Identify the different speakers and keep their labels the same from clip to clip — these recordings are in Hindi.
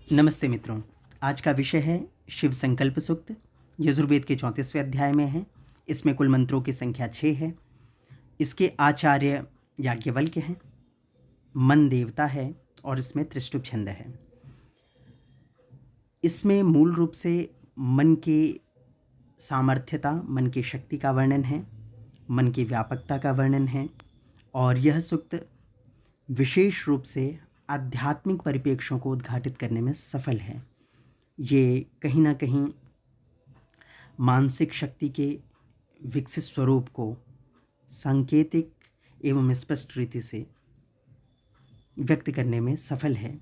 Speaker 1: नमस्ते मित्रों। आज का विषय है शिव संकल्प सूक्त। यजुर्वेद के 34वें अध्याय में है। इसमें कुल मंत्रों की संख्या 6 है। इसके आचार्य याज्ञवल्क्य हैं। मन देवता है और इसमें त्रिष्टुप छंद है। इसमें मूल रूप से मन की सामर्थ्यता, मन की शक्ति का वर्णन है, मन की व्यापकता का वर्णन है और यह सूक्त विशेष रूप से आध्यात्मिक परिप्रेक्ष्यों को उद्घाटित करने में सफल है। ये कहीं ना कहीं मानसिक शक्ति के विकसित स्वरूप को सांकेतिक एवं स्पष्ट रीति से व्यक्त करने में सफल है।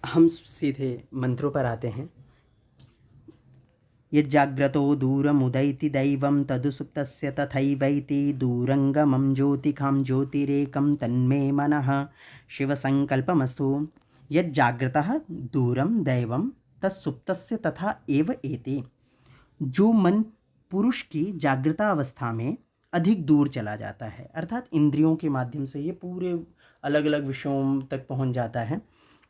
Speaker 1: हम सीधे मंत्रों पर आते हैं। यज्जाग्रतो दूरमुदैति दैवं तदुसुप्तस्य तथैवैति दूरंगमं ज्योतिखां ज्योतिरेकं तन्मे मनः शिवसंकल्पमस्तु। यज्जाग्रतः दूरं दैवं तत्सुप्तस्य तथा एव एति। जो मन पुरुष की जागृता अवस्था में अधिक दूर चला जाता है, अर्थात इंद्रियों के माध्यम से ये पूरे अलग अलग विषयों तक पहुंच जाता है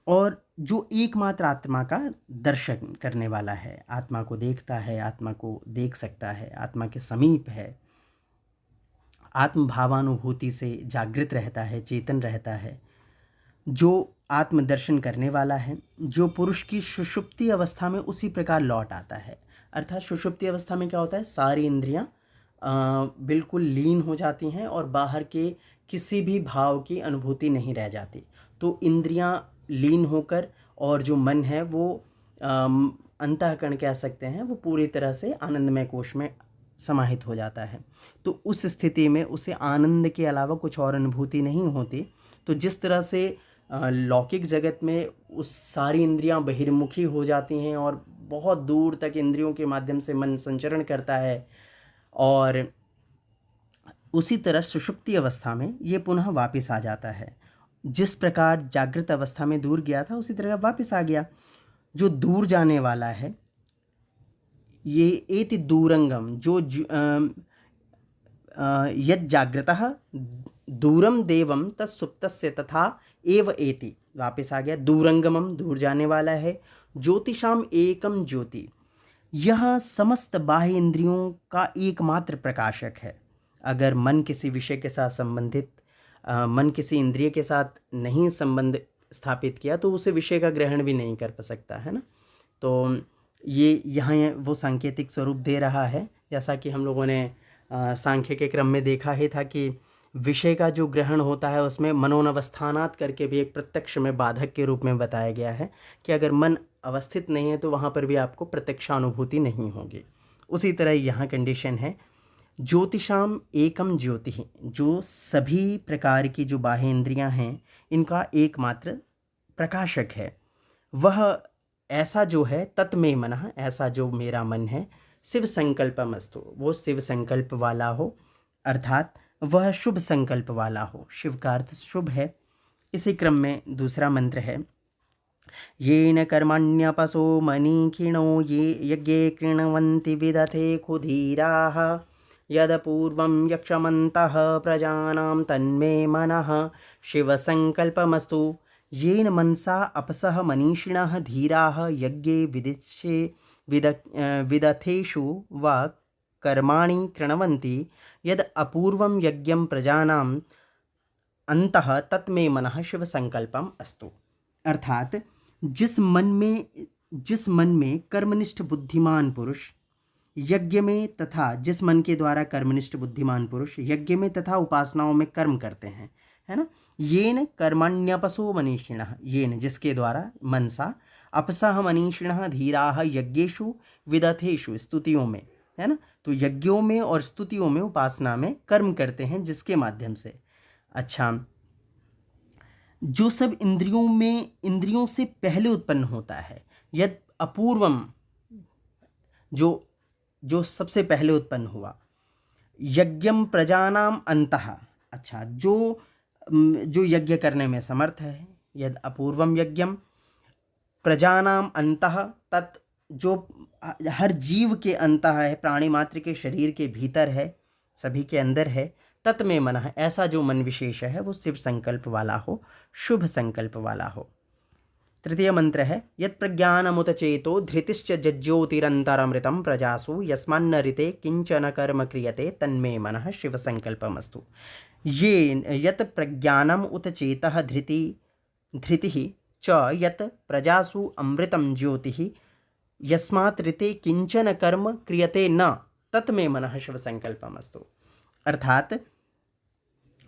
Speaker 1: और जो एकमात्र आत्मा का दर्शन करने वाला है, आत्मा को देखता है, आत्मा को देख सकता है, आत्मा के समीप है, आत्म भावानुभूति से जागृत रहता है, चेतन रहता है, जो आत्मदर्शन करने वाला है, जो पुरुष की सुषुप्ति अवस्था में उसी प्रकार लौट आता है। अर्थात सुषुप्ति अवस्था में क्या होता है, सारी इंद्रियां बिल्कुल लीन हो जाती हैं और बाहर के किसी भी भाव की अनुभूति नहीं रह जाती। तो इंद्रियां लीन होकर और जो मन है वो अंतःकरण कह सकते हैं, वो पूरी तरह से आनंदमय कोश में समाहित हो जाता है। तो उस स्थिति में उसे आनंद के अलावा कुछ और अनुभूति नहीं होती। तो जिस तरह से लौकिक जगत में उस सारी इंद्रियां बहिर्मुखी हो जाती हैं और बहुत दूर तक इंद्रियों के माध्यम से मन संचरण करता है, और उसी तरह सुषुप्ति अवस्था में ये पुनः वापस आ जाता है। जिस प्रकार जागृत अवस्था में दूर गया था उसी तरह वापस आ गया। जो दूर जाने वाला है ये एति दूरंगम, जो यद जागृतः दूरम देवम तत्सुप्तस्य तथा एव एति, वापस आ गया। दूरंगमम, दूर जाने वाला है। ज्योतिषाम एकम ज्योति, यह समस्त बाह्य इंद्रियों का एकमात्र प्रकाशक है। अगर मन किसी विषय के साथ संबंधित, मन किसी इंद्रिय के साथ नहीं संबंध स्थापित किया तो उसे विषय का ग्रहण भी नहीं कर सकता है ना। तो ये यहाँ वो सांकेतिक स्वरूप दे रहा है। जैसा कि हम लोगों ने सांख्य के क्रम में देखा ही था कि विषय का जो ग्रहण होता है उसमें मनोनवस्थानात करके भी एक प्रत्यक्ष में बाधक के रूप में बताया गया है कि अगर मन अवस्थित नहीं है तो वहाँ पर भी आपको प्रत्यक्षानुभूति नहीं होगी। उसी तरह यहाँ कंडीशन है, ज्योतिषाम एकम ज्योति, जो सभी प्रकार की जो बाह्य इंद्रियां हैं इनका एकमात्र प्रकाशक है। वह ऐसा जो है तत्मे मनः, ऐसा जो मेरा मन है, शिव संकल्पमस्तु, वो शिव संकल्प वाला हो, अर्थात वह शुभ संकल्प वाला हो। शिव का अर्थ शुभ है। इसी क्रम में दूसरा मंत्र है, येन कर्मण्यपसो मनीखिणो ये यज्ञे कृण्वन्ति विदथे खुधीराः यदपूर्वं यक्षमन्तः प्रजानां तन्मे मनः शिवसंकल्पमस्तु। येन मनसा अपसः मनीषिणः धीराः यज्ञे विदथेषु वा कर्माणि कृण्वन्ति यद अपूर्वं यज्ञं प्रजानां अंतः तत्मे मनः शिव संकल्पम अस्तु। अर्थात जिस मन में कर्मनिष्ठ बुद्धिमान पुरुष यज्ञ में, तथा जिस मन के द्वारा कर्मनिष्ठ बुद्धिमान पुरुष यज्ञ में तथा उपासनाओं में कर्म करते हैं, है ना। येन कर्मण्यपसो मनीषिणः, येन जिसके द्वारा, मनसा, अपसः मनीषिणः धीराः यज्ञेषु विदथेषु, स्तुतियों में, है ना। तो यज्ञों में और स्तुतियों में, उपासना में कर्म करते हैं जिसके माध्यम से। अच्छा, जो सब इंद्रियों से पहले उत्पन्न होता है, यद अपूर्वम, जो सबसे पहले उत्पन्न हुआ, यज्ञम प्रजानाम अंतः, अच्छा, जो यज्ञ करने में समर्थ है, यद अपूर्वम यज्ञम प्रजानाम अंतः, तत्, जो हर जीव के अंतः है, प्राणी मात्र के शरीर के भीतर है, सभी के अंदर है, तत्मे मनः, ऐसा जो मन विशेष है वो शिव संकल्प वाला हो, शुभ संकल्प वाला हो। तृतीय मंत्र है यत् प्रज्ञानमुत चेतो धृतिश्च जज्योतिरन्तरमृतं प्रजासु यस्मान्न ऋते किंचन कर्म क्रियते तन्मे मनः शिव संकल्पमस्तु। ये यत् प्रज्ञानम उत चेतः धृतिः च यत् प्रजासु अमृतं ज्योतिः यस्मात् ऋते किंचन कर्म क्रियते न तत्मे मनः शिव संकल्पमस्तु। अर्थात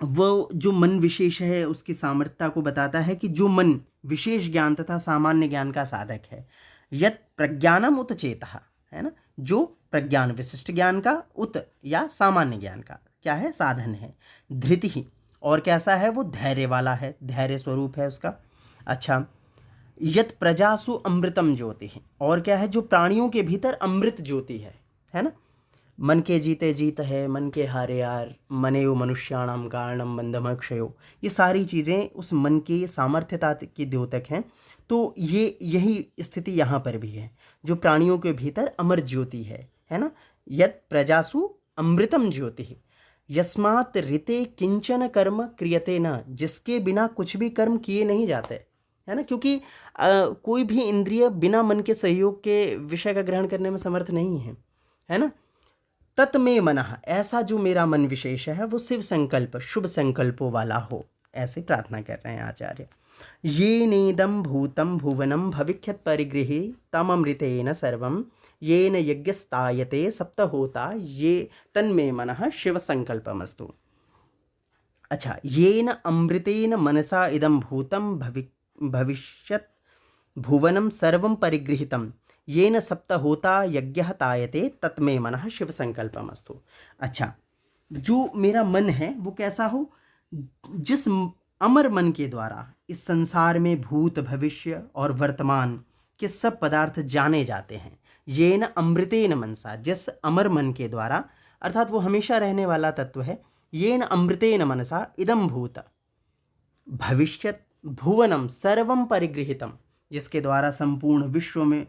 Speaker 1: वो जो मन विशेष है उसकी सामर्थ्यता को बताता है कि जो मन विशेष ज्ञान तथा सामान्य ज्ञान का साधक है। यत प्रज्ञानम उत चेतः, है ना, जो प्रज्ञान विशिष्ट ज्ञान का, उत या सामान्य ज्ञान का क्या है, साधन है। धृति ही, और कैसा है वो, धैर्य वाला है, धैर्य स्वरूप है उसका। अच्छा, यत प्रजासु अमृतम ज्योति है, और क्या है, जो प्राणियों के भीतर अमृत ज्योति है ना। मन के जीते जीत है, मन के हारे यार, मनेयो मनुष्याणाम कारणम बंधमक्षयो, ये सारी चीज़ें उस मन की सामर्थ्यता की द्योतक हैं। तो ये यही स्थिति यहाँ पर भी है, जो प्राणियों के भीतर अमर ज्योति है ना। यत प्रजासु अमृतम ज्योति यस्मात् ऋते किंचन कर्म क्रियते न, जिसके बिना कुछ भी कर्म किए नहीं जाते, है ना। क्योंकि कोई भी इंद्रिय बिना मन के सहयोग के विषय का ग्रहण करने में समर्थ नहीं है ना। तत्मे मनः, ऐसा जो मेरा मन विशेष है वो शिव संकल्प, शुभ संकल्पों वाला हो, ऐसे प्रार्थना कर रहे हैं आचार्य। ये नेदम भूतम भुवनम भविष्यत् परिगृहे तममृतेन सर्वम येन यज्ञस्तायते सप्तहोता ये तन्मे मनः शिव संकल्पमस्तु। अच्छा, येन अमृतेन मनसा इदं भूतम भविष्यत् भुवनम सर्वम परिगृहीतम येन सप्तहोता यज्ञः तायते तत्मे मनः शिव संकल्पमस्तु। अच्छा, जो मेरा मन है वो कैसा हो, जिस अमर मन के द्वारा इस संसार में भूत भविष्य और वर्तमान के सब पदार्थ जाने जाते हैं। येन अमृतेन मनसा, जिस अमर मन के द्वारा, अर्थात वो हमेशा रहने वाला तत्व है। येन अमृतेन मनसा इदं भूत भविष्यत् भुवनम सर्वम परिगृहीतम, जिसके द्वारा संपूर्ण विश्व में,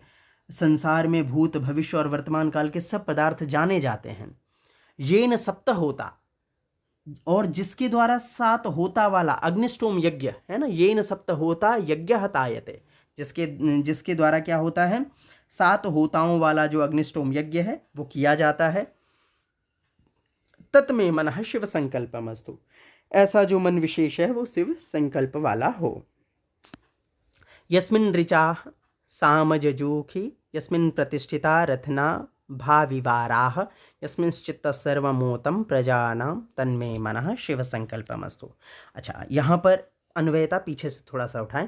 Speaker 1: संसार में भूत भविष्य और वर्तमान काल के सब पदार्थ जाने जाते हैं। येन सप्त होता, और जिसके द्वारा 7 होता वाला अग्निष्टोम यज्ञ है ना, येन सप्त होता यज्ञ तायते, जिसके द्वारा क्या होता है, 7 होताओं वाला जो अग्निष्टोम यज्ञ है वो किया जाता है। तत्मे मनः शिव संकल्पमस्तु, ऐसा जो मन विशेष है वो शिव संकल्प वाला हो। यस्मिन् ऋचा सामजजोखि यस्मिन् प्रतिष्ठिता रत्ना भाविवाराः यस्मिंश्चित्त सर्वमोतं प्रजानां तन्मे मनः शिव संकल्पमस्तु। अच्छा, यहाँ पर अन्वयता पीछे से थोड़ा सा उठाएं।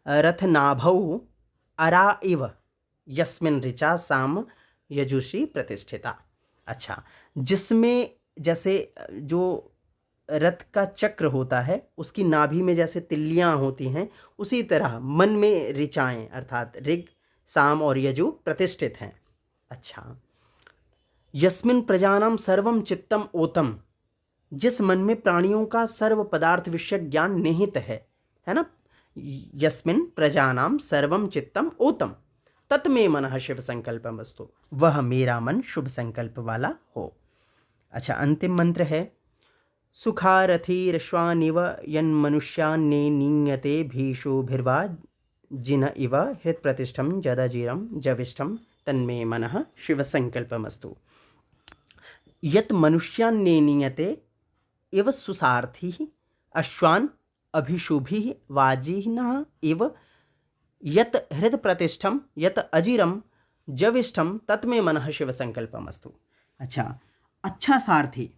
Speaker 1: रथनाभौ अरा इव यस्मिन् ऋचा साम यजुषी प्रतिष्ठिता। अच्छा, जिसमें जैसे जो रथ का चक्र होता है उसकी नाभि में जैसे तिल्लियां होती हैं, उसी तरह मन में ऋचाएं अर्थात ऋग साम और यजु प्रतिष्ठित हैं। अच्छा, यस्मिन् प्रजानां सर्वम चित्तम ओतम, जिस मन में प्राणियों का सर्व पदार्थ विषय ज्ञान निहित है ना। यस्मिन् प्रजानां सर्वम चित्तम ओतम तत्मे मनः शिव संकल्पमस्तु, वह मेरा मन शुभ संकल्प वाला हो। अच्छा, अंतिम मंत्र है सुखारथिरश्वानिव यन्मनुष्यान्ने नीयते भीषोभिर्वा जिन इव हृत्प्रतिष्ठं जदजिरं जविष्ठं तन्मे मनः शिव संकल्पमस्तु। यत् मनुष्यान्ने नीयते इव सुसारथिः अश्वान् अभिशुभिः वाजिनः इव यत् हृत्प्रतिष्ठं यत् अजिरं जविष्ठं तत्मे मनः शिव संकल्पमस्तु। अच्छा सारथी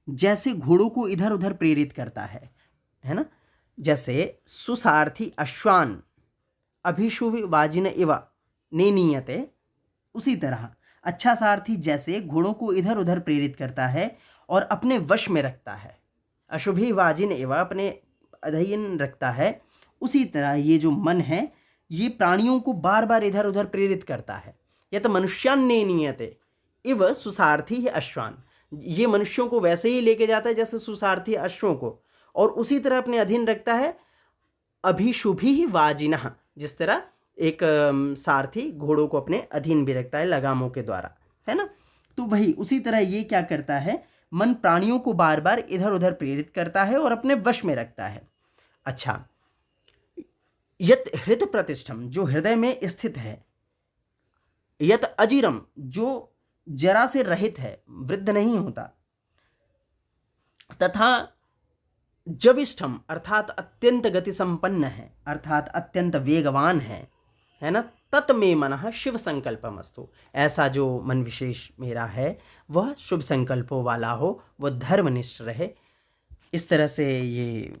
Speaker 1: जैसे घोड़ों को इधर उधर प्रेरित करता है ना, जैसे सुसारथी अश्वान अभिशुभ वाजिन इव नेनीयते, उसी तरह अच्छा सारथी जैसे घोड़ों को इधर उधर प्रेरित करता है और अपने वश में रखता है, अशुभी वाजिन इव अपने अधीन रखता है, उसी तरह ये जो मन है ये प्राणियों को बार बार इधर उधर प्रेरित करता है। यत मनुष्यान नेनीयते इव सुसारथी अश्वान, ये मनुष्यों को वैसे ही लेके जाता है जैसे सुसारथी अश्वों को, और उसी तरह अपने अधीन रखता है अभिशुभी वाजिनः, जिस तरह एक सारथी घोड़ों को अपने अधीन भी रखता है लगामों के द्वारा, है ना। तो वही उसी तरह ये क्या करता है, मन प्राणियों को बार बार इधर उधर प्रेरित करता है और अपने वश में रखता है। अच्छा, यत हृत प्रतिष्ठम, जो हृदय में स्थित है, यत अजीरम, जो जरा से रहित है, वृद्ध नहीं होता, तथा जविष्ठम अर्थात अत्यंत गति संपन्न है, अर्थात अत्यंत वेगवान है ना, तत् में मनः शिव संकल्पमस्तु, ऐसा जो मन विशेष मेरा है वह शुभ संकल्पों वाला हो, वह धर्मनिष्ठ रहे। इस तरह से ये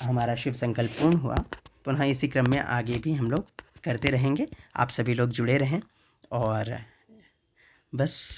Speaker 1: हमारा शिव संकल्प पूर्ण हुआ। पुनः इसी क्रम में आगे भी हम लोग करते रहेंगे। आप सभी लोग जुड़े रहें और बस